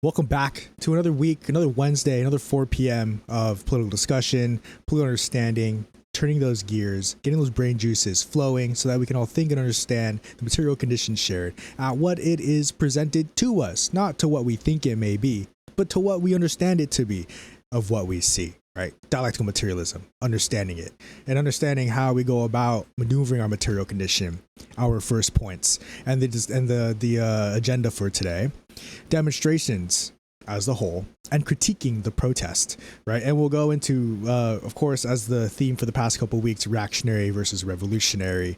Welcome back to another week, another Wednesday, another 4 p.m. of political discussion, political understanding, turning those gears, getting those brain juices flowing so that we can all think and understand the material conditions shared at what it is presented to us, not to what we think it may be, but to what we understand it to be of what we see, right? Dialectical materialism, understanding it, and understanding how we go about maneuvering our material condition, our first points, and the agenda for today. Demonstrations as a whole and critiquing the protest, right? And we'll go into, of course, as the theme for the past couple of weeks, reactionary versus revolutionary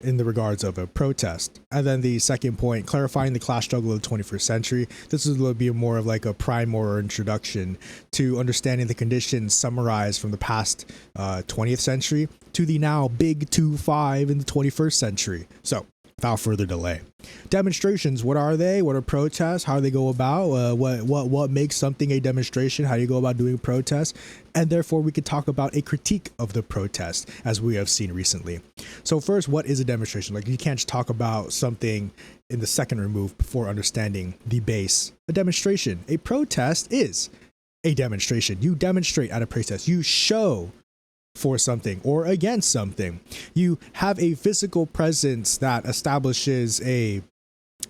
in the regards of a protest. And then the second point, clarifying the class struggle of the 21st century. This is going to be more of like a primer or introduction to understanding the conditions summarized from the past 20th century to the now big 2-5 in the 21st century. So without further delay, demonstrations, what are they? What are protests? How do they go about? What makes something a demonstration? How do you go about doing a protest? And therefore we could talk about a critique of the protest as we have seen recently. So first, what is a demonstration? Like, you can't just talk about something in the second remove before understanding the base. A demonstration, a protest is a demonstration. You demonstrate at a protest. You show for something or against something. You have a physical presence that establishes an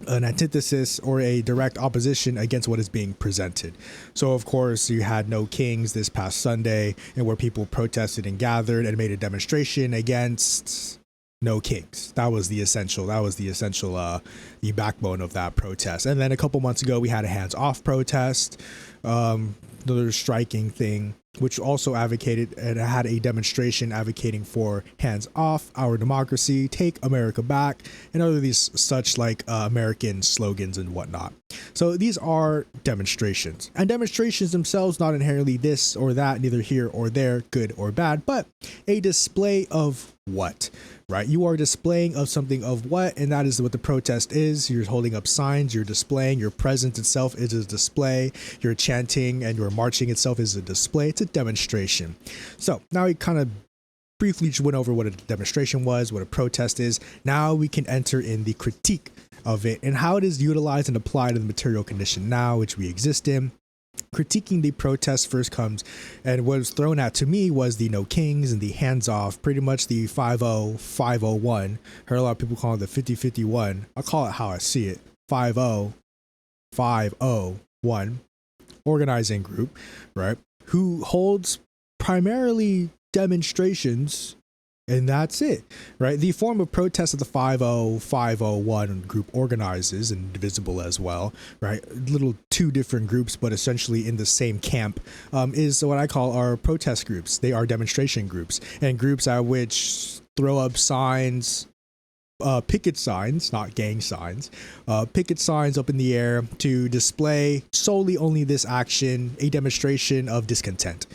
antithesis or a direct opposition against what is being presented. So of course you had No Kings this past Sunday, and where people protested and gathered and made a demonstration against No Kings. That was the essential the backbone of that protest. And then a couple months ago we had a hands-off protest, another striking thing, which also advocated and had a demonstration advocating for hands off, our democracy, take America back, and other these such like American slogans and whatnot. So these are demonstrations, and demonstrations themselves not inherently this or that, neither here or there, good or bad, but a display of what, right? You are displaying of something of what, and that is what the protest is. You're holding up signs, you're displaying, your presence itself is a display, your chanting and your marching itself is a display. It's a demonstration. So now we kind of briefly just went over what a demonstration was, what a protest is. Now we can enter in the critique of it and how it is utilized and applied in the material condition now which we exist in. Critiquing the protest first comes, and what was thrown at to me was the No Kings and the hands off, pretty much the 5-0, 501. Heard a lot of people call it the 50-51. I'll call it how I see it. 5-0, 501 organizing group, right? Who holds primarily demonstrations, and that's it, right? The form of protest that the 5-0, 501 group organizes, and divisible as well, right? Little two different groups, but essentially in the same camp, is what I call our protest groups. They are demonstration groups, and groups at which throw up signs, picket signs, not gang signs, picket signs up in the air to display solely only this action, a demonstration of discontent.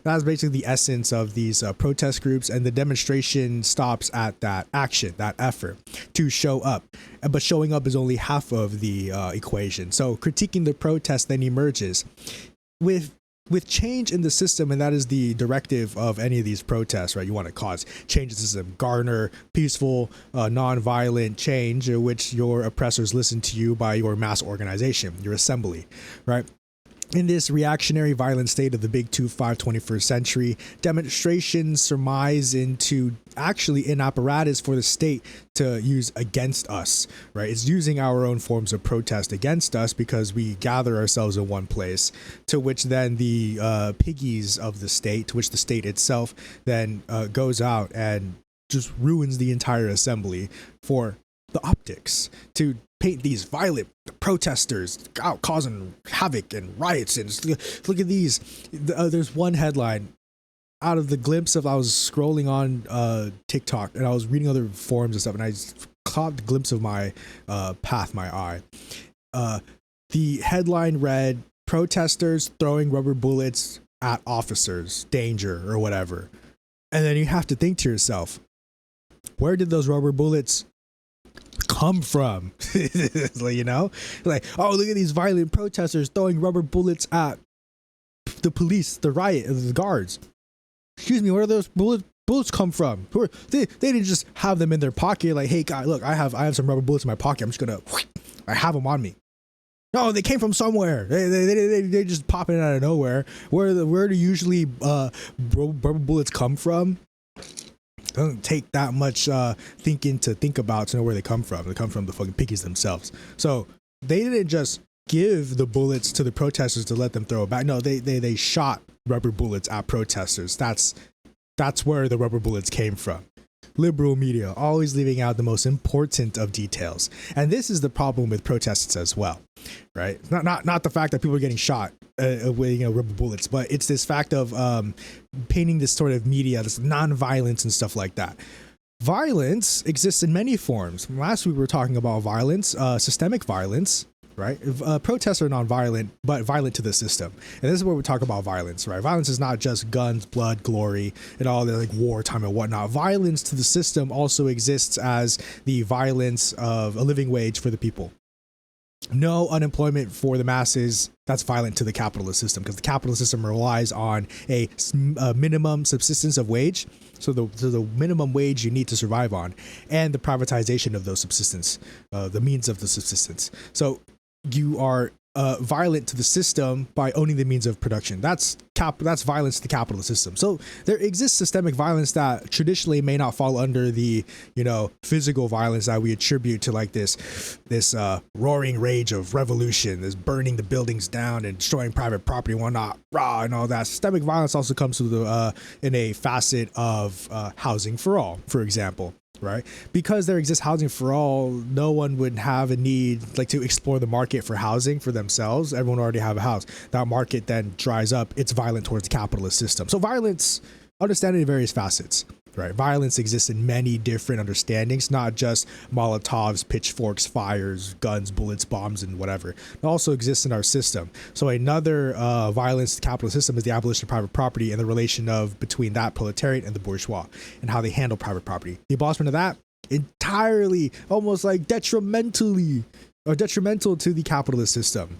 That's basically the essence of these protest groups, and the demonstration stops at that action, that effort to show up. But showing up is only half of the equation. So critiquing the protest then emerges with change in the system, and that is the directive of any of these protests, right? You want to cause change in the system, garner peaceful, non-violent change in which your oppressors listen to you by your mass organization, your assembly, right? In this reactionary violent state of the big 2-5 21st century, demonstrations surmise into actually an apparatus for the state to use against us, right? It's using our own forms of protest against us because we gather ourselves in one place, to which then the piggies of the state, to which the state itself then goes out and just ruins the entire assembly for the optics, to paint these violent protesters out causing havoc and riots. And look at these. There's one headline out of the glimpse of, I was scrolling on TikTok and I was reading other forums and stuff, and I caught the glimpse of my path, my eye. The headline read, "Protesters throwing rubber bullets at officers, danger," or whatever. And then you have to think to yourself, where did those rubber bullets come from? Like, like, oh, look at these violent protesters throwing rubber bullets at the police, the riot, the guards. Excuse me, where are those bullets come from? They didn't just have them in their pocket, like, hey guy, look, I have some rubber bullets in my pocket, I have them on me. No, they came from somewhere. They just popping out of nowhere. Where do usually rubber bullets come from? It doesn't take that much thinking to think about to know where they come from. They come from the fucking piggies themselves. So they didn't just give the bullets to the protesters to let them throw it back. No, they shot rubber bullets at protesters. That's where the rubber bullets came from. Liberal media always leaving out the most important of details, and this is the problem with protests as well, right? Not the fact that people are getting shot with rubber bullets, but it's this fact of painting this sort of media, this non-violence and stuff like that. Violence exists in many forms. Last week we were talking about violence, systemic violence. Right? Protests are non-violent, but violent to the system. And this is where we talk about violence, right? Violence is not just guns, blood, glory, and all the like wartime and whatnot. Violence to the system also exists as the violence of a living wage for the people. No unemployment for the masses. That's violent to the capitalist system, because the capitalist system relies on a minimum subsistence of wage. So the minimum wage you need to survive on, and the privatization of those subsistence, the means of the subsistence. So you are violent to the system by owning the means of production. That's violence to the capitalist system. So there exists systemic violence that traditionally may not fall under the physical violence that we attribute to like this roaring rage of revolution, this burning the buildings down and destroying private property and whatnot, rah, and all that. Systemic violence also comes to in a facet of housing for all, for example. Right? Because there exists housing for all, no one would have a need like to explore the market for housing for themselves. Everyone already have a house. That market then dries up. It's violent towards the capitalist system. So violence, understand it in various facets. Right? Violence exists in many different understandings, not just Molotovs, pitchforks, fires, guns, bullets, bombs, and whatever. It also exists in our system. So another violence to the capitalist system is the abolition of private property and the relation between that proletariat and the bourgeois and how they handle private property. The abolishment of that entirely, almost like detrimental to the capitalist system.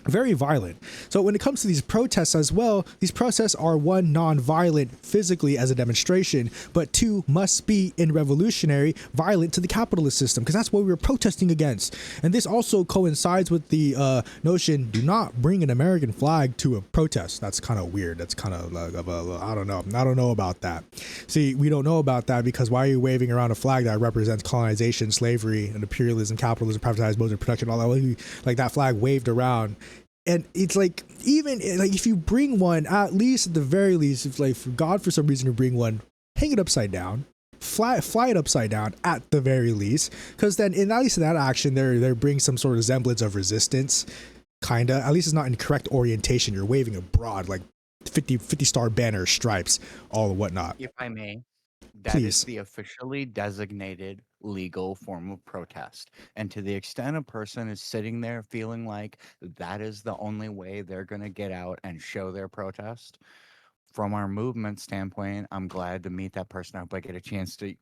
Very violent. So when it comes to these protests as well, these protests are one, non-violent physically as a demonstration, but two, must be in revolutionary, violent to the capitalist system, because that's what we were protesting against. And this also coincides with the notion, do not bring an American flag to a protest. That's kind of weird. That's kind of like, I don't know. I don't know about that. See, we don't know about that because why are you waving around a flag that represents colonization, slavery, and imperialism, capitalism, privatized modes of production, all that, like that flag waved around. And it's like, even like if you bring one, at least at the very least, if like for God for some reason you bring one, hang it upside down, fly it upside down at the very least, because then at least in that action there brings some sort of semblance of resistance, kinda. At least it's not in correct orientation. You're waving a broad like 50 star banner, stripes, all and whatnot. If I may, that Please. is the officially designated legal form of protest. And to the extent a person is sitting there feeling like that is the only way they're going to get out and show their protest, from our movement standpoint, I'm glad to meet that person. I hope I get a chance to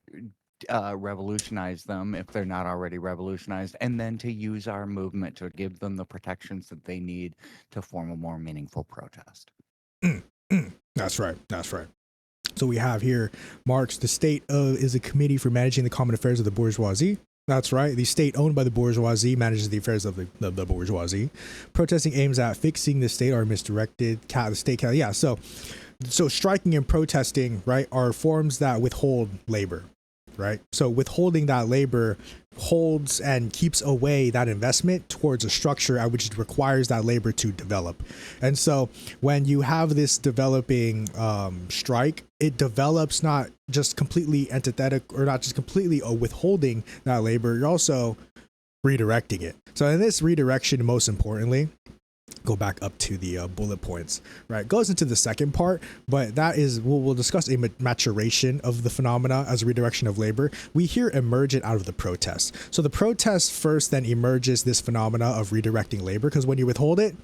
revolutionize them if they're not already revolutionized, and then to use our movement to give them the protections that they need to form a more meaningful protest. That's right. So we have here, Marx, the state is a committee for managing the common affairs of the bourgeoisie. That's right. The state owned by the bourgeoisie manages the affairs of the bourgeoisie. Protesting aims at fixing the state or misdirected the state. Yeah. So striking and protesting, right, are forms that withhold labor, right? So withholding that labor holds and keeps away that investment towards a structure at which it requires that labor to develop. And so when you have this developing strike, it develops not just completely antithetic or not just completely withholding that labor, you're also redirecting it. So in this redirection, most importantly, go back up to the bullet points, right? Goes into the second part, but that is, we'll discuss a maturation of the phenomena as a redirection of labor. We hear emergent out of the protest. So the protest first then emerges this phenomena of redirecting labor, because when you withhold it,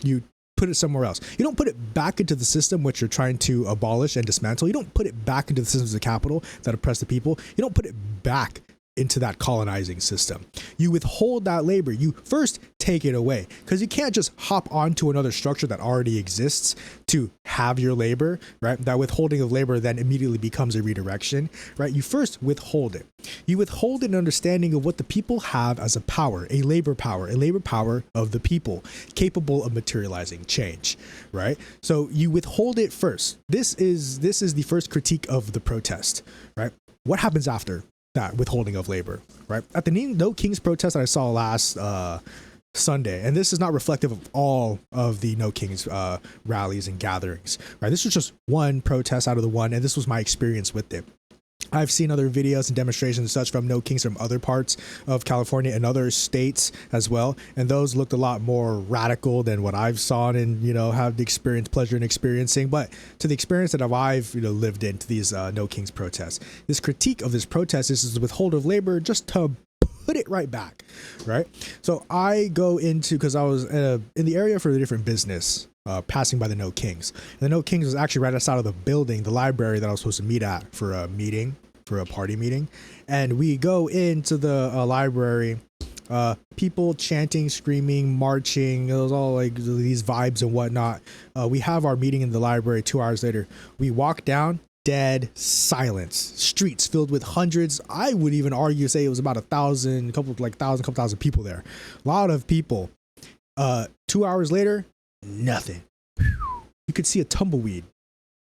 you put it somewhere else. You don't put it back into the system which you're trying to abolish and dismantle. You don't put it back into the systems of capital that oppress the people. You don't put it back into that colonizing system. You withhold that labor. You first take it away, because you can't just hop onto another structure that already exists to have your labor, right? That withholding of labor then immediately becomes a redirection, right? You first withhold it. You withhold an understanding of what the people have as a power, a labor power of the people, capable of materializing change, right? So you withhold it first. This is the first critique of the protest, right? What happens after that withholding of labor, right? At the No Kings protest that I saw last Sunday, and this is not reflective of all of the No Kings rallies and gatherings, right? This was just one protest out of the one, and this was my experience with it. I've seen other videos and demonstrations and such from No Kings from other parts of California and other states as well, and those looked a lot more radical than what I've saw and have the pleasure in experiencing. But to the experience that I've lived into these No Kings protests, this critique of this protest is the withhold of labor just to put it right back, right? So I go into, because I was in the area for a different business, passing by the No Kings. And the No Kings was actually right outside of the building, the library that I was supposed to meet at for a party meeting. And we go into the library, people chanting, screaming, marching. It was all like these vibes and whatnot. We have our meeting in the library 2 hours later. We walk down, dead silence, streets filled with hundreds. I would even say it was about 1,000, couple thousand people there. A lot of people. 2 hours later, nothing. You could see a tumbleweed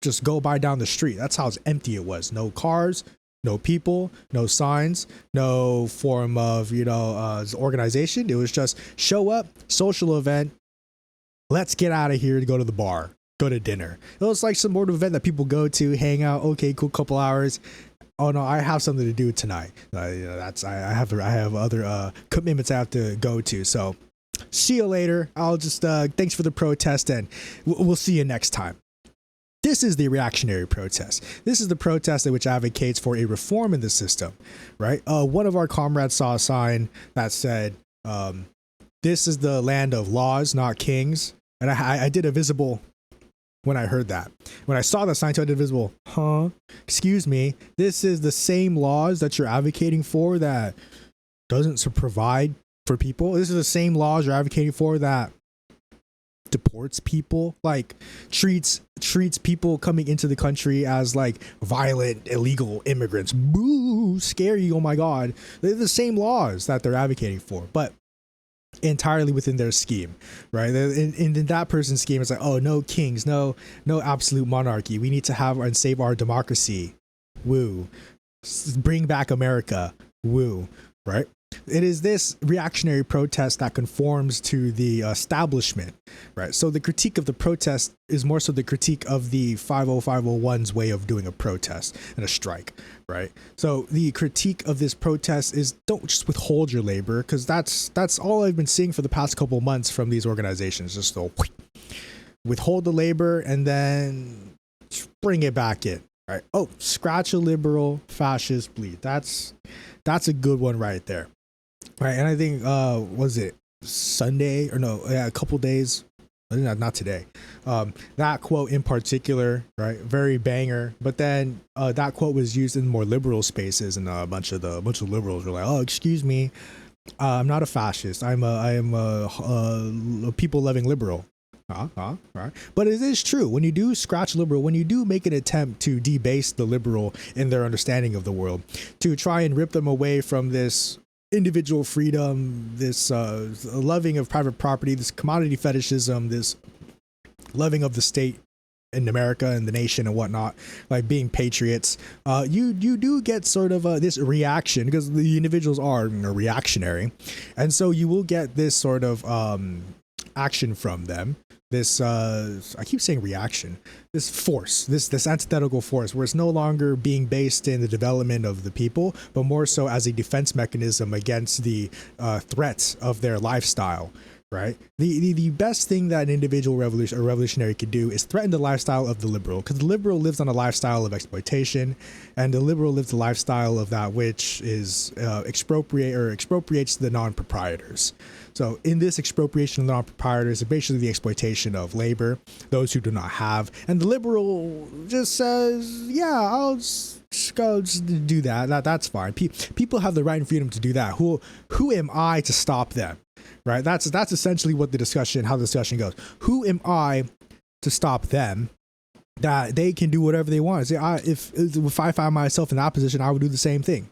just go by down the street. That's how empty it was. No cars, no people, no signs, no form of organization. It was just show up, social event, let's get out of here to go to the bar, go to dinner. It was like some sort of event that people go to, hang out. Okay, cool, couple hours. Oh no, I have something to do tonight. I have other commitments I have to go to. So see you later. I'll just thanks for the protest, and we'll see you next time. This is the reactionary protest. This is the protest which advocates for a reform in the system, right? One of our comrades saw a sign that said, "This is the land of laws, not kings." And I did a visible when I heard that. When I saw the sign, I did a visible, excuse me, this is the same laws that you're advocating for that doesn't provide for people. This is the same laws you're advocating for that deports people, like treats people coming into the country as like violent illegal immigrants. Boo, scary. Oh my God. They're the same laws that they're advocating for, but entirely within their scheme, right? In that person's scheme, it's like, oh, no kings, no absolute monarchy. We need to have and save our democracy. Woo. Bring back America. Woo. Right? It is this reactionary protest that conforms to the establishment, right? So the critique of the protest is more so the critique of the 50501's way of doing a protest and a strike, right? So the critique of this protest is don't just withhold your labor, because that's all I've been seeing for the past couple months from these organizations. Just go withhold the labor and then bring it back in, right? Oh, scratch a liberal, fascist, bleed. That's a good one right there. Right, and I think was it Sunday or no? Yeah, a couple days. Not today. That quote in particular, right? Very banger. But then that quote was used in more liberal spaces, and a bunch of liberals were like, "Oh, excuse me, I'm not a fascist. I am a people-loving liberal." Right. But it is true, when you do scratch liberal, when you do make an attempt to debase the liberal in their understanding of the world, to try and rip them away from this individual freedom, this loving of private property, this commodity fetishism, this loving of the state in America and the nation and whatnot, like being patriots, you do get sort of this reaction, because the individuals are reactionary, and so you will get this sort of action from them. This I keep saying reaction, this force, this antithetical force, where it's no longer being based in the development of the people, but more so as a defense mechanism against the threats of their lifestyle, right? The best thing that an individual revolutionary could do is threaten the lifestyle of the liberal, because the liberal lives on a lifestyle of exploitation, and the liberal lives the lifestyle of that which is expropriates the non-proprietors. So in this expropriation of non-proprietors, it's basically the exploitation of labor, those who do not have. And the liberal just says, yeah, I'll just go just do that. That's fine. People have the right and freedom to do that. Who am I to stop them? Right? That's essentially what how the discussion goes. Who am I to stop them? That they can do whatever they want. See, if I find myself in that position, I would do the same thing.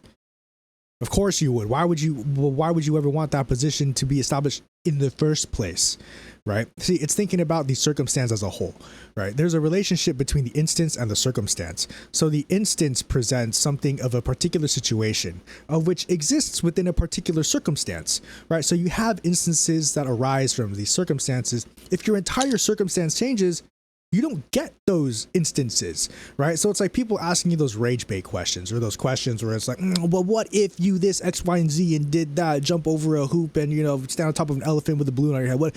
Of course you would. Why would you ever want that position to be established in the first place? Right? See, it's thinking about the circumstance as a whole, right? There's a relationship between the instance and the circumstance. So the instance presents something of a particular situation of which exists within a particular circumstance, right? So you have instances that arise from these circumstances. If your entire circumstance changes, you don't get those instances, right? So it's like people asking you those rage bait questions, or those questions where it's like, well, what if you this X, Y, and Z and did that, jump over a hoop and, stand on top of an elephant with a balloon on your head? What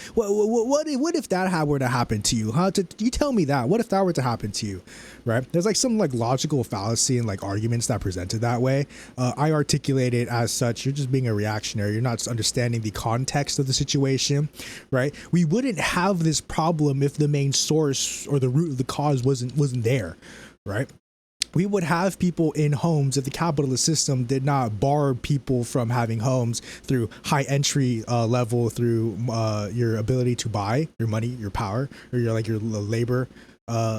if that were to happen to you? You tell me that. What if that were to happen to you, right? There's like some like logical fallacy and like arguments that presented that way. I articulate it as such. You're just being a reactionary. You're not understanding the context of the situation, right? We wouldn't have this problem if the main source or the root of the cause wasn't there, right? We would have people in homes if the capitalist system did not bar people from having homes through high entry level, through your ability to buy, your money, your power, or your labor,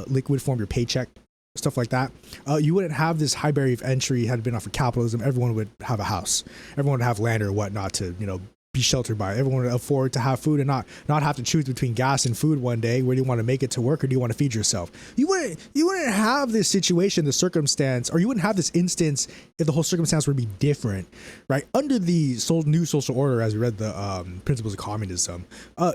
liquid form, your paycheck, stuff like that. You wouldn't have this high barrier of entry had it been off of capitalism. Everyone would have a house. Everyone would have land or whatnot to, be sheltered by. Everyone would afford to have food and not have to choose between gas and food one day. Where do you want to make it to work, or do you want to feed yourself? You wouldn't have this situation, the circumstance, or you wouldn't have this instance if the whole circumstance would be different, right? Under the new social order, as we read the principles of communism,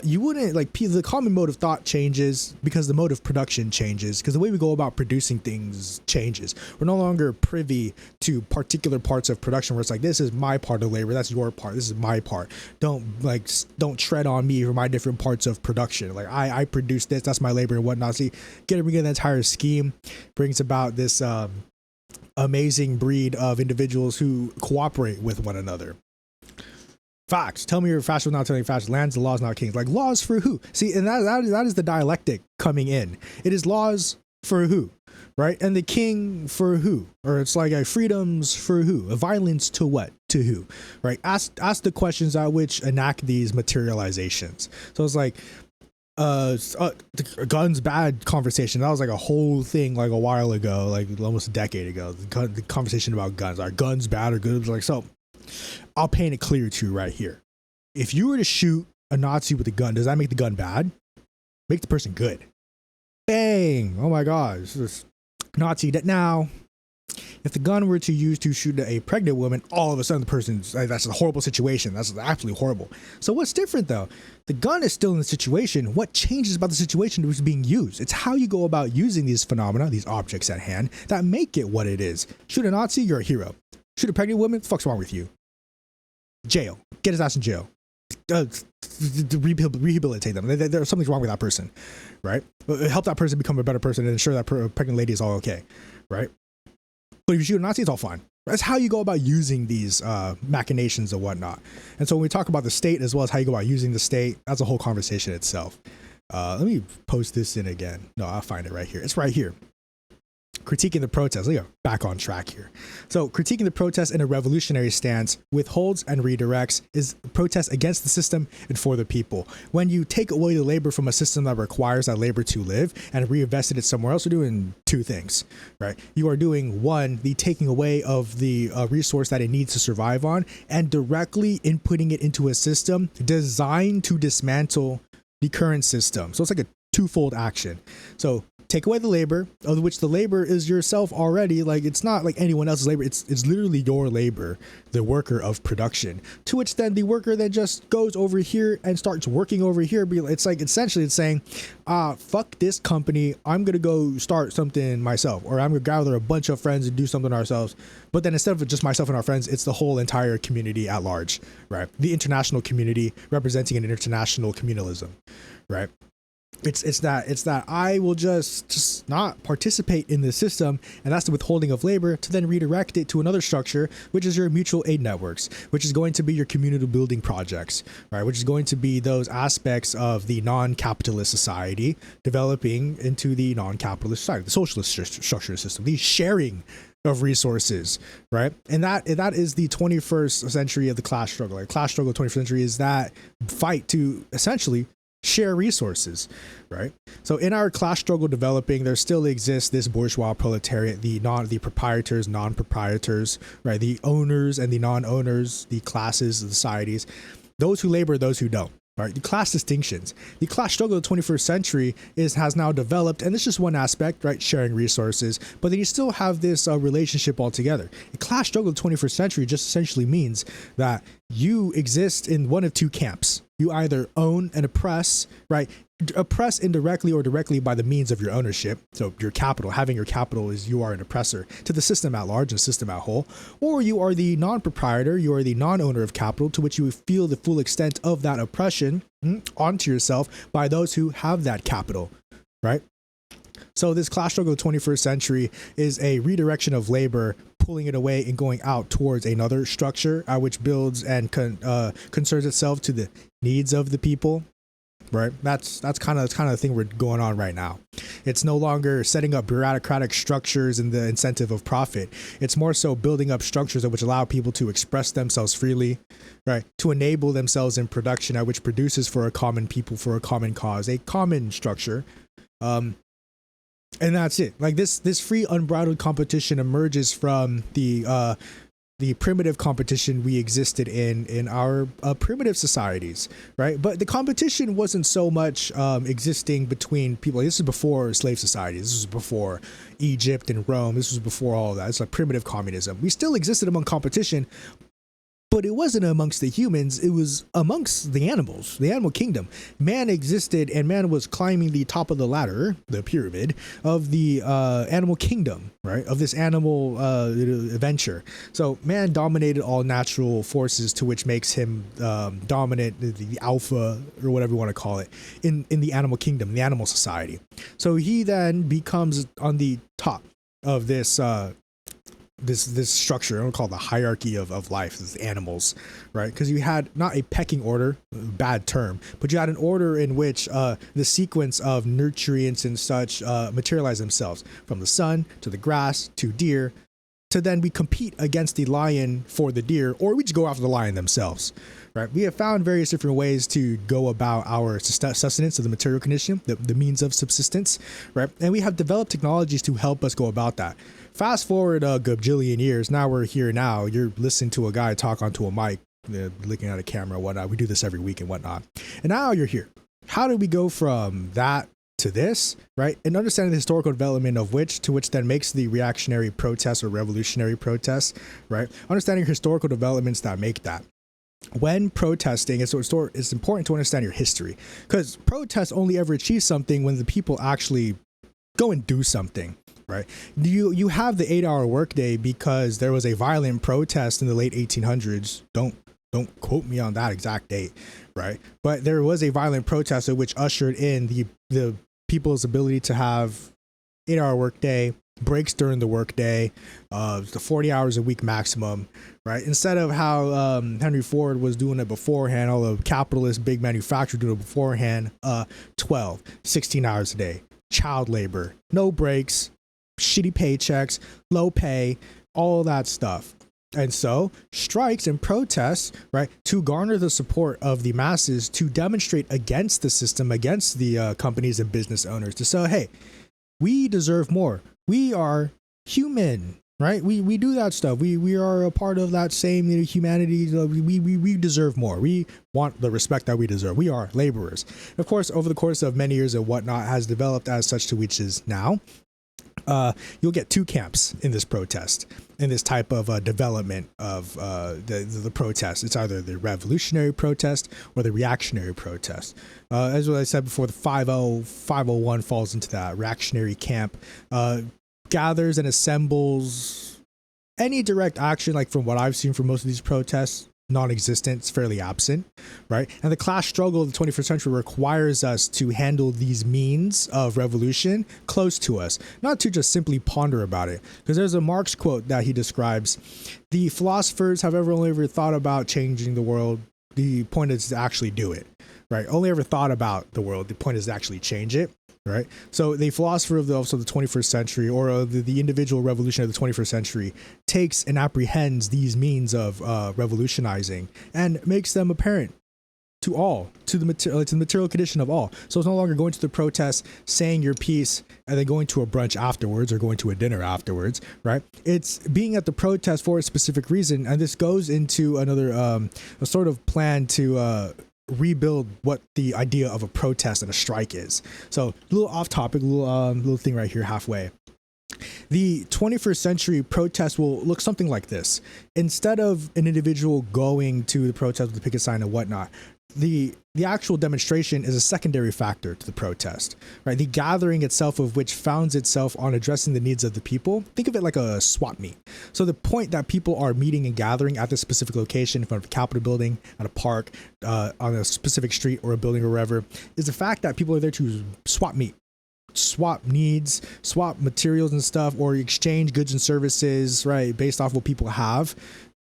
you wouldn't the common mode of thought changes because the mode of production changes, because the way we go about producing things changes. We're no longer privy to particular parts of production where it's like, this is my part of labor, that's your part, this is my part. Don't tread on me for my different parts of production. Like I produce this, that's my labor and whatnot. See, getting the entire scheme brings about this amazing breed of individuals who cooperate with one another. Facts. Tell me you're fascist without telling facts. Lands, the laws, not kings. Like, laws for who? See, and that is the dialectic coming in. It is laws for who? Right? And the king for who? Or it's like a freedoms for who? A violence to what? To who? Right? Ask the questions at which enact these materializations. So it's like the guns bad conversation. That was like a whole thing like a while ago, like almost a decade ago. The conversation about guns. Are guns bad or good? Like, so I'll paint it clear to you right here. If you were to shoot a Nazi with a gun, does that make the gun bad? Make the person good. Bang! Oh my gosh. Nazi that now. If the gun were to use to shoot a pregnant woman, all of a sudden the person's that's a horrible situation. That's absolutely horrible. So what's different though? The gun is still in the situation. What changes about the situation that was being used? It's how you go about using these phenomena, these objects at hand, that make it what it is. Shoot a Nazi, you're a hero. Shoot a pregnant woman, what the fuck's wrong with you? Jail. Get his ass in jail. Rehabilitate them. There's something's wrong with that person, right? Help that person become a better person and ensure that pregnant lady is all okay, right? But if you shoot a Nazi, it's all fine. That's how you go about using these machinations and whatnot. And so when we talk about the state as well as how you go about using the state, that's a whole conversation itself. Let me post this in again. No, I'll find it right here. It's right here. Critiquing the protest. Look, back on track here. So critiquing the protest in a revolutionary stance withholds and redirects is protest against the system and for the people. When you take away the labor from a system that requires that labor to live and reinvested it somewhere else, you're doing two things, right? You are doing one, the taking away of the resource that it needs to survive on, and directly inputting it into a system designed to dismantle the current system. So it's like a twofold action. So take away the labor, of which the labor is yourself already. Like, it's not like anyone else's labor. It's literally your labor, the worker of production, to which then the worker then just goes over here and starts working over here. It's like, essentially it's saying, fuck this company. I'm going to go start something myself, or I'm going to gather a bunch of friends and do something ourselves. But then instead of just myself and our friends, it's the whole entire community at large, right? The international community representing an international communalism, right? It's that I will just not participate in the system, and that's the withholding of labor, to then redirect it to another structure, which is your mutual aid networks, which is going to be your community building projects, right? Which is going to be those aspects of the non-capitalist society developing into the non-capitalist society, the socialist structure system, the sharing of resources, right? And that is the 21st century of the class struggle. Like, class struggle of the 21st century is that fight to essentially share resources, right? So in our class struggle developing, there still exists this bourgeois proletariat, the proprietors, non-proprietors, right? The owners and the non-owners, the classes, the societies, those who labor, those who don't. Right, the class distinctions. The class struggle of the 21st century has now developed, and this is just one aspect, right? Sharing resources, but then you still have this relationship altogether. The class struggle of the 21st century just essentially means that you exist in one of two camps. You either own and oppress, right? Oppress indirectly or directly by the means of your ownership. So your capital, having your capital is you are an oppressor to the system at large and system at whole. Or you are the non-proprietor, you are the non-owner of capital, to which you feel the full extent of that oppression onto yourself by those who have that capital, right? So this class struggle of the 21st century is a redirection of labor, pulling it away and going out towards another structure, which builds and concerns itself to the needs of the people. Right. That's kind of the thing we're going on right now. It's no longer setting up bureaucratic structures and the incentive of profit. It's more so building up structures that which allow people to express themselves freely, right? To enable themselves in production, which produces for a common people, for a common cause, a common structure. And that's it. Like this free unbridled competition emerges from the primitive competition we existed in our primitive societies, right? But the competition wasn't so much existing between people. This is before slave societies. This was before Egypt and Rome. This was before all of that. It's like primitive communism. We still existed among competition, but it wasn't amongst the humans. It was amongst the animals, the animal kingdom. Man existed, and man was climbing the top of the ladder, the pyramid of the animal kingdom, right? Of this animal adventure. So man dominated all natural forces, to which makes him dominant, the alpha, or whatever you want to call it, in the animal kingdom, the animal society. So he then becomes on the top of this this structure. I don't call it the hierarchy of life, as animals, right? Because you had not a pecking order, bad term, but you had an order in which the sequence of nutrients and such materialize themselves, from the sun to the grass to deer, to then we compete against the lion for the deer, or we just go after the lion themselves, right? We have found various different ways to go about our sustenance of the material condition, the means of subsistence, right? And we have developed technologies to help us go about that. Fast forward a gajillion years, now we're here now. You're listening to a guy talk onto a mic, looking at a camera and whatnot. We do this every week and whatnot. And now you're here. How did we go from that to this, right? And understanding the historical development of which then makes the reactionary protests or revolutionary protests, right? Understanding historical developments that make that. When protesting, it's important to understand your history, because protests only ever achieve something when the people actually go and do something. Right. You have the 8-hour workday because there was a violent protest in the late 1800s. Don't quote me on that exact date. Right. But there was a violent protest which ushered in the people's ability to have 8-hour workday, breaks during the workday, the 40 hours a week maximum. Right. Instead of how Henry Ford was doing it beforehand, all the capitalist big manufacturers doing it beforehand, 16 hours a day, child labor, no breaks, shitty paychecks, low pay, all that stuff. And so strikes and protests, right, to garner the support of the masses, to demonstrate against the system, against the companies and business owners, to say, hey, we deserve more. We are human, right? We do that stuff. We are a part of that same humanity. We deserve more. We want the respect that we deserve. We are laborers. Of course, over the course of many years and whatnot, has developed as such to which is now. You'll get two camps in this protest, in this type of development of the protest. It's either the revolutionary protest or the reactionary protest. As I said before, the 501 falls into that reactionary camp, gathers and assembles any direct action, like from what I've seen from most of these protests, non-existent, it's fairly absent, right? And the class struggle of the 21st century requires us to handle these means of revolution close to us, not to just simply ponder about it. Because there's a Marx quote that he describes: the philosophers have only ever thought about changing the world. The point is to actually do it, right? Only ever thought about the world. The point is to actually change it. Right. So the philosopher of the 21st century, or the individual revolution of the 21st century, takes and apprehends these means of revolutionizing and makes them apparent to all, to the material condition of all. So it's no longer going to the protest, saying your piece, and then going to a brunch afterwards or going to a dinner afterwards, right? It's being at the protest for a specific reason. And this goes into another a sort of plan to rebuild what the idea of a protest and a strike is. So a little off topic, little thing right here halfway. The 21st century protest will look something like this. Instead of an individual going to the protest with a picket sign and whatnot, the actual demonstration is a secondary factor to the protest, right? The gathering itself, of which founds itself on addressing the needs of the people. Think of it like a swap meet. So the point that people are meeting and gathering at this specific location, in front of a Capitol building, at a park, on a specific street or a building or wherever, is the fact that people are there to swap meet, swap needs, swap materials and stuff, or exchange goods and services, right, based off what people have,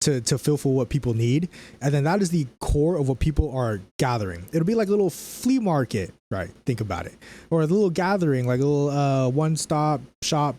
to fulfill what people need. And then that is the core of what people are gathering. It'll be like a little flea market, right? Think about it. Or a little gathering, like a little one-stop shop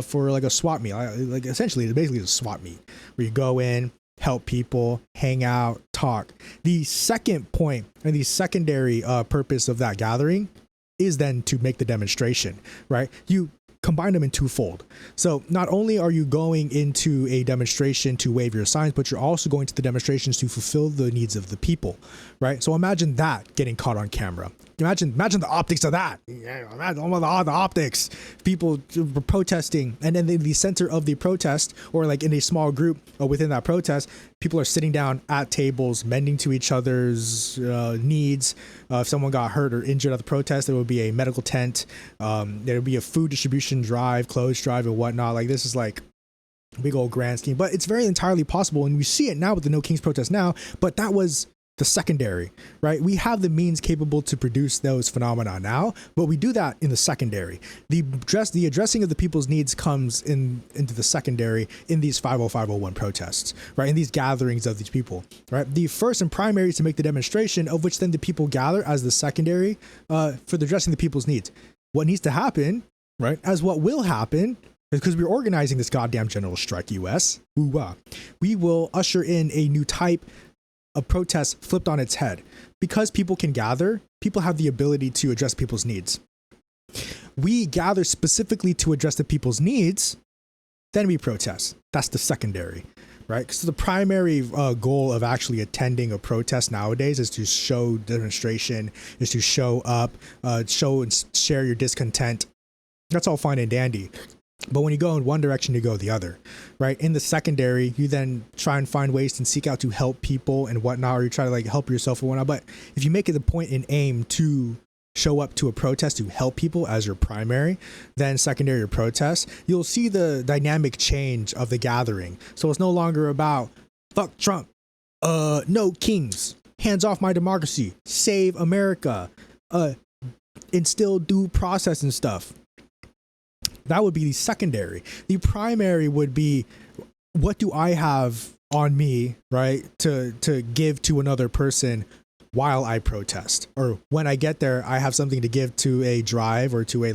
for like a swap meet. Like essentially, it's basically a swap meet where you go in, help people, hang out, talk. The second point and the secondary purpose of that gathering is then to make the demonstration, right? You combine them in twofold. So not only are you going into a demonstration to wave your signs, but you're also going to the demonstrations to fulfill the needs of the people, right? So imagine that getting caught on camera. Imagine the optics of that. Imagine all the optics. People protesting, and then in the center of the protest, or like in a small group within that protest, people are sitting down at tables, mending to each other's needs. If someone got hurt or injured at the protest, there would be a medical tent. There would be a food distribution drive, clothes drive, and whatnot. Like, this is like a big old grand scheme, but it's very entirely possible, and we see it now with the No Kings protest now. But that was the secondary, right? We have the means capable to produce those phenomena now, but we do that in the secondary. The addressing of the people's needs comes into the secondary in these 50501 protests, right? In these gatherings of these people, right? The first and primary is to make the demonstration, of which then the people gather as the secondary for the addressing the people's needs. What needs to happen, right? As what will happen, because we're organizing this goddamn general strike, US, we will usher in a new type a protest flipped on its head. Because people can gather, people have the ability to address people's needs. We gather specifically to address the people's needs, then we protest. That's the secondary, right? Because the primary goal of actually attending a protest nowadays is to show demonstration, is to show up, show and share your discontent. That's all fine and dandy. But when you go in one direction, you go the other, right? In the secondary, you then try and find ways to seek out to help people and whatnot, or you try to like help yourself and whatnot. But if you make it the point and aim to show up to a protest to help people as your primary, then secondary or protest, you'll see the dynamic change of the gathering. So it's no longer about fuck Trump, no kings, hands off my democracy, save America, instill due process and stuff. That would be the secondary. The primary would be, what do I have on me, right, to give to another person while I protest? Or when I get there, I have something to give to a drive or to a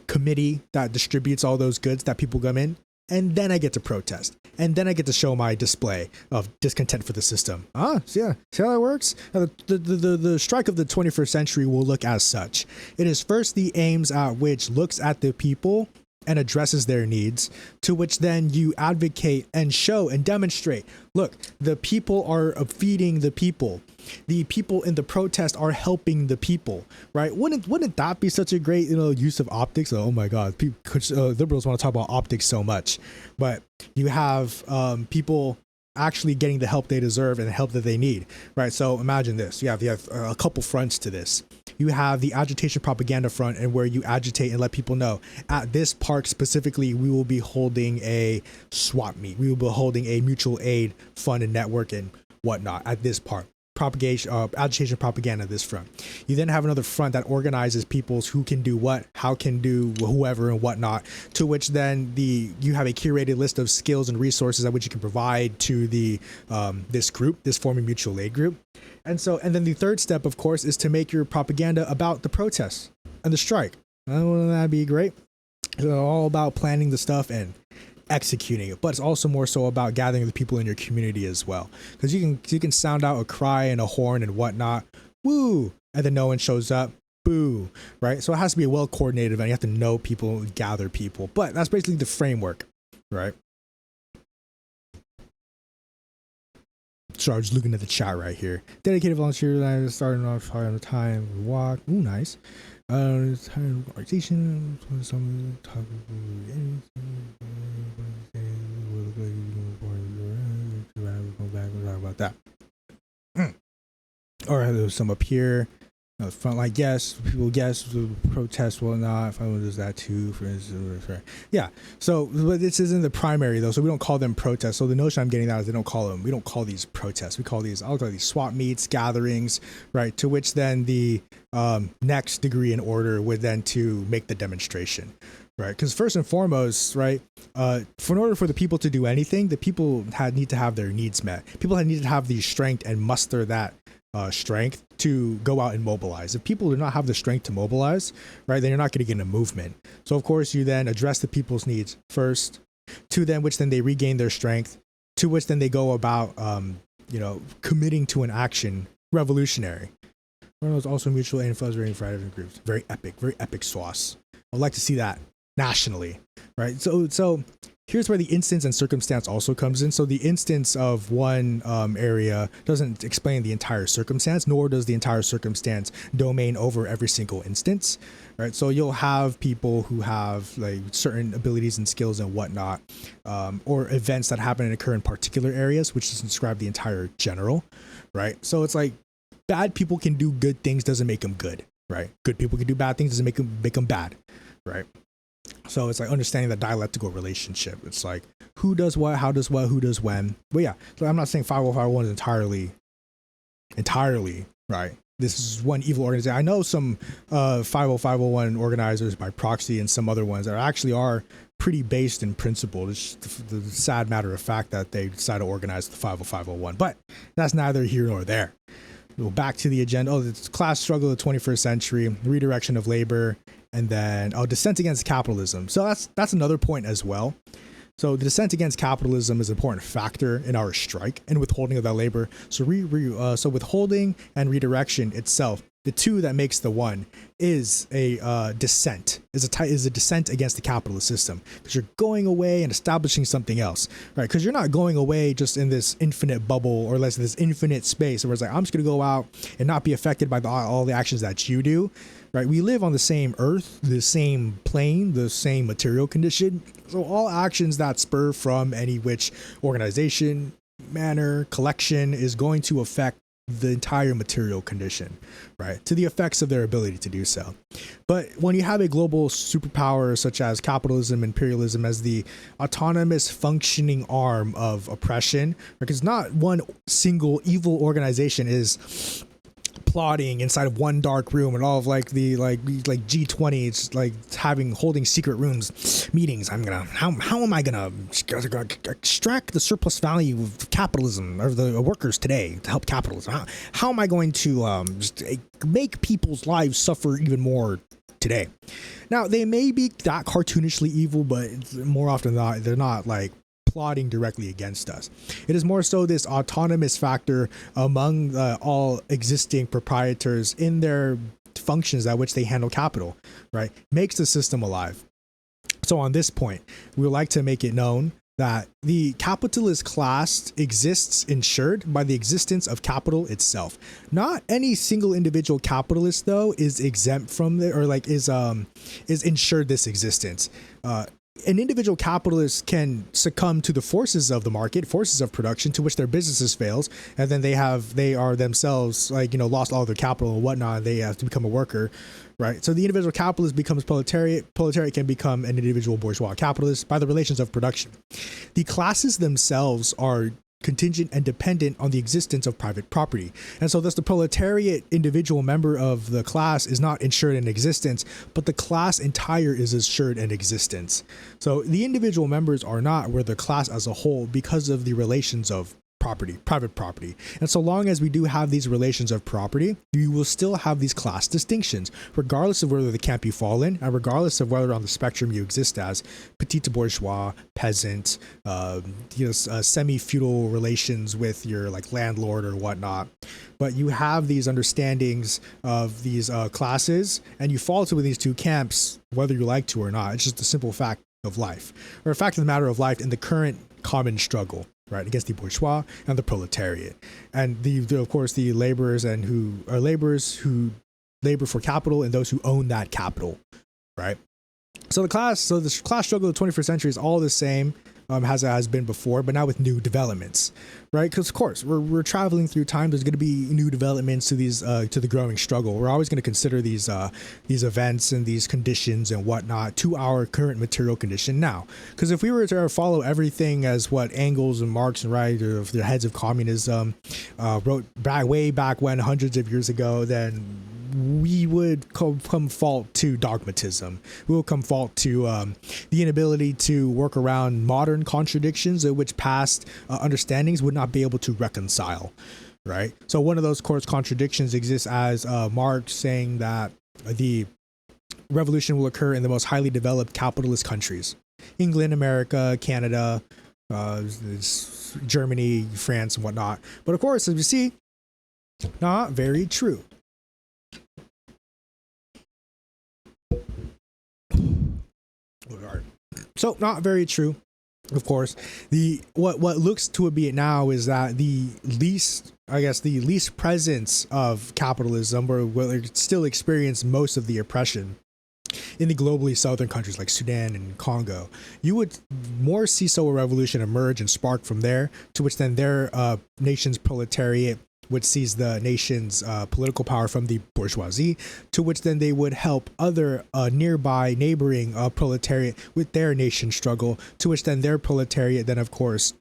committee that distributes all those goods that people come in. And then I get to protest. And then I get to show my display of discontent for the system. See how that works? The strike of the 21st century will look as such. It is first the aims at which looks at the people and addresses their needs, to which then you advocate and show and demonstrate. Look, the people are feeding the people. The people in the protest are helping the people, right? Wouldn't that be such a great use of optics? Oh my God, liberals want to talk about optics so much, but you have people actually getting the help they deserve and the help that they need, right? So imagine this: you have a couple fronts to this. you have the agitation propaganda front, and where you agitate and let people know at this park specifically, we will be holding a swap meet. We will be holding a mutual aid fund and network and whatnot at this park. Propagation, agitation propaganda this front. You then have another front that organizes people's who can do what, how can do whoever and whatnot, to which then you have a curated list of skills and resources that which you can provide to the this group, this forming mutual aid group. And then the third step, of course, is to make your propaganda about the protests and the strike. Wouldn't that be great? It's all about planning the stuff and executing it, but it's also more so about gathering the people in your community as well, because you can sound out a cry and a horn and whatnot, woo, and then no one shows up, boo, right? So it has to be a well coordinated event. You have to know people, gather people, but that's basically the framework, right? So I was looking at the chat right here. Dedicated volunteers starting off on the time walk. Ooh, nice. Organization. About that. All right, there's some up here. Front line, yes, people guess protest, whatnot. If I does that too, for instance, yeah. So, but this isn't the primary though, so we don't call them protests. So the notion I'm getting at is we don't call these protests. I'll call these swap meets, gatherings, right? To which then the next degree in order would then to make the demonstration, right? Because first and foremost, right, in order for the people to do anything, the people need to have their needs met. People need to have the strength and muster that strength to go out and mobilize. If people do not have the strength to mobilize, right, then you're not going to get a movement. So of course you then address the people's needs first, to then which then they regain their strength, to which then they go about committing to an action revolutionary. One of those also mutual aid and fundraising for different groups. Very epic sauce. I'd like to see that nationally, right? So here's where the instance and circumstance also comes in. So the instance of one area doesn't explain the entire circumstance, nor does the entire circumstance domain over every single instance, right? So you'll have people who have like certain abilities and skills and whatnot, or events that happen and occur in particular areas, which doesn't describe the entire general, right? So it's like bad people can do good things, doesn't make them good, right? Good people can do bad things, doesn't make them bad, right? So it's like understanding the dialectical relationship. It's like who does what, how does what, who does when. But yeah, so I'm not saying 5051 is entirely right. This is one evil organization. I know some 50501 organizers by proxy and some other ones that actually are pretty based in principle. It's just the sad matter of fact that they decided to organize the 50501, but that's neither here nor there. We'll back to the agenda. It's class struggle of the 21st century, redirection of labor, and then dissent against capitalism. So that's another point as well. So the dissent against capitalism is an important factor in our strike and withholding of that labor. So so withholding and redirection itself, the two that makes the one, is a dissent, is a dissent against the capitalist system, because you're going away and establishing something else, right? Because you're not going away just in this infinite bubble or less this infinite space where it's like I'm just going to go out and not be affected by all the actions that you do. Right, we live on the same earth, the same plane, the same material condition. So all actions that spur from any which organization, manner, collection is going to affect the entire material condition, right, to the effects of their ability to do so. But when you have a global superpower such as capitalism, imperialism as the autonomous functioning arm of oppression, because not one single evil organization is plotting inside of one dark room and all of like the G20, it's like holding secret rooms meetings. How am I gonna extract the surplus value of capitalism or the workers today to help capitalism? How am I going to make people's lives suffer even more today? Now they may be that cartoonishly evil, but more often than not, they're not like plotting directly against us. It is more so this autonomous factor among all existing proprietors in their functions at which they handle capital, right, makes the system alive. So on this point, we would like to make it known that the capitalist class exists ensured by the existence of capital itself. Not any single individual capitalist though is exempt from the, or like is ensured this existence. an individual capitalist can succumb to the forces of the market, forces of production, to which their businesses fails, and then they are themselves, like, lost all their capital and whatnot, and they have to become a worker, right? So the individual capitalist becomes proletariat. Proletariat can become an individual bourgeois capitalist by the relations of production. The classes themselves are contingent and dependent on the existence of private property. And so thus the proletariat individual member of the class is not ensured in existence, but the class entire is assured in existence. So the individual members are not, where the class as a whole, because of the relations of property, private property. And so long as we do have these relations of property, you will still have these class distinctions, regardless of whether the camp you fall in, and regardless of whether on the spectrum you exist as petit bourgeois, peasant, semi-feudal relations with your like landlord or whatnot. But you have these understandings of these classes, and you fall to these two camps, whether you like to or not. It's just a simple fact of life, or a fact of the matter of life in the current common struggle, right, against the bourgeois and the proletariat, and of course the laborers who labor for capital, and those who own that capital, right? So the class struggle of the 21st century is all the same as it has been before, but now with new developments, right? Because of course we're traveling through time. There's going to be new developments to these to the growing struggle. We're always going to consider these events and these conditions and whatnot to our current material condition now. Because if we were to follow everything as what Engels and Marx and Wright, or the heads of communism, wrote way back when, hundreds of years ago, then we would come fault to dogmatism. We will come fault to the inability to work around modern contradictions in which past understandings would not be able to reconcile, right? So one of those course contradictions exists as Marx saying that the revolution will occur in the most highly developed capitalist countries: England, America, Canada, Germany, France, and whatnot. But of course, as we see, not very true. So not very true. Of course, what looks to be it now is that the least presence of capitalism, or will still experience most of the oppression in the globally southern countries like Sudan and Congo. You would more see so a revolution emerge and spark from there, to which then their nation's proletariat would seize the nation's political power from the bourgeoisie, to which then they would help other neighboring proletariat with their nation struggle, to which then their proletariat then of course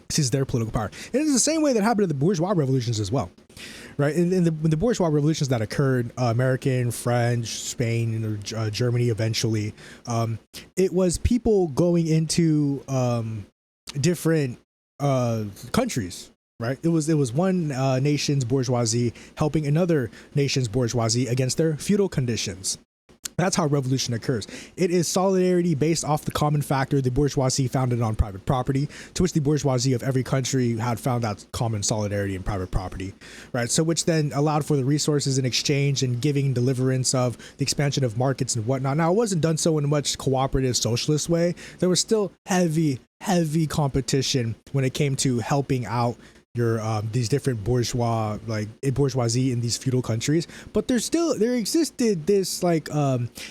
seizes their political power. And it's the same way that happened in the bourgeois revolutions as well, right? In the bourgeois revolutions that occurred, American, French, Spain, Germany eventually, it was people going into different countries. Right, it was one nation's bourgeoisie helping another nation's bourgeoisie against their feudal conditions. That's how revolution occurs. It is solidarity based off the common factor, the bourgeoisie founded on private property, to which the bourgeoisie of every country had found that common solidarity in private property, right? So which then allowed for the resources in exchange and giving deliverance of the expansion of markets and whatnot. Now, it wasn't done so in a much cooperative socialist way. There was still heavy competition when it came to helping out your these different bourgeoisie in these feudal countries, but there existed this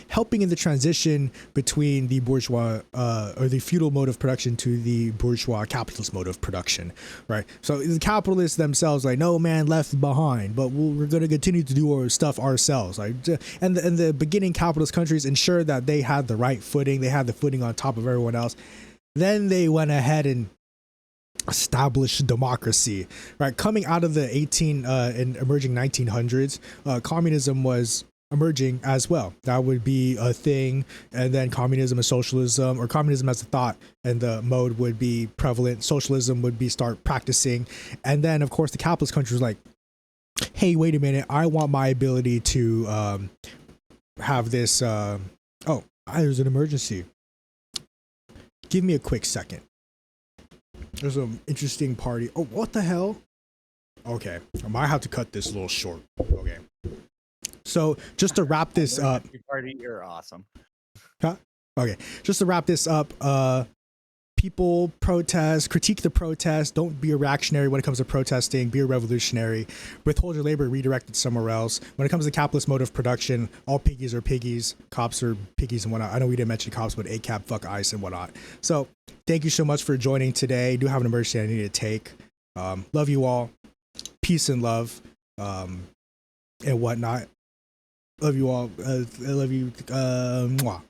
helping in the transition between the bourgeois or the feudal mode of production to the bourgeois capitalist mode of production, right? So the capitalists themselves no man left behind, but we're going to continue to do our stuff ourselves, and the beginning capitalist countries ensured that they had the right footing, they had the footing on top of everyone else. Then they went ahead and established democracy, right? Coming out of the and emerging 1900s, communism was emerging as well. That would be a thing, and then communism and socialism, or communism as a thought and the mode, would be prevalent. Socialism would be start practicing, and then of course the capitalist countries like, hey, wait a minute, I want my ability to have this. There's an emergency. Give me a quick second. There's an interesting party. Oh, what the hell? Okay, I might have to cut this a little short. Okay. So just to wrap this up. Party, you're awesome. Huh? Okay. Just to wrap this up, people protest, critique the protest. Don't be a reactionary when it comes to protesting. Be a revolutionary. Withhold your labor, redirect it somewhere else. When it comes to the capitalist mode of production, all piggies are piggies, cops are piggies and whatnot. I know we didn't mention cops, but ACAB, fuck ICE and whatnot. So thank you so much for joining today. I do have an emergency I need to take. Love you all. Peace and love, and whatnot. Love you all. I love you. Mwah.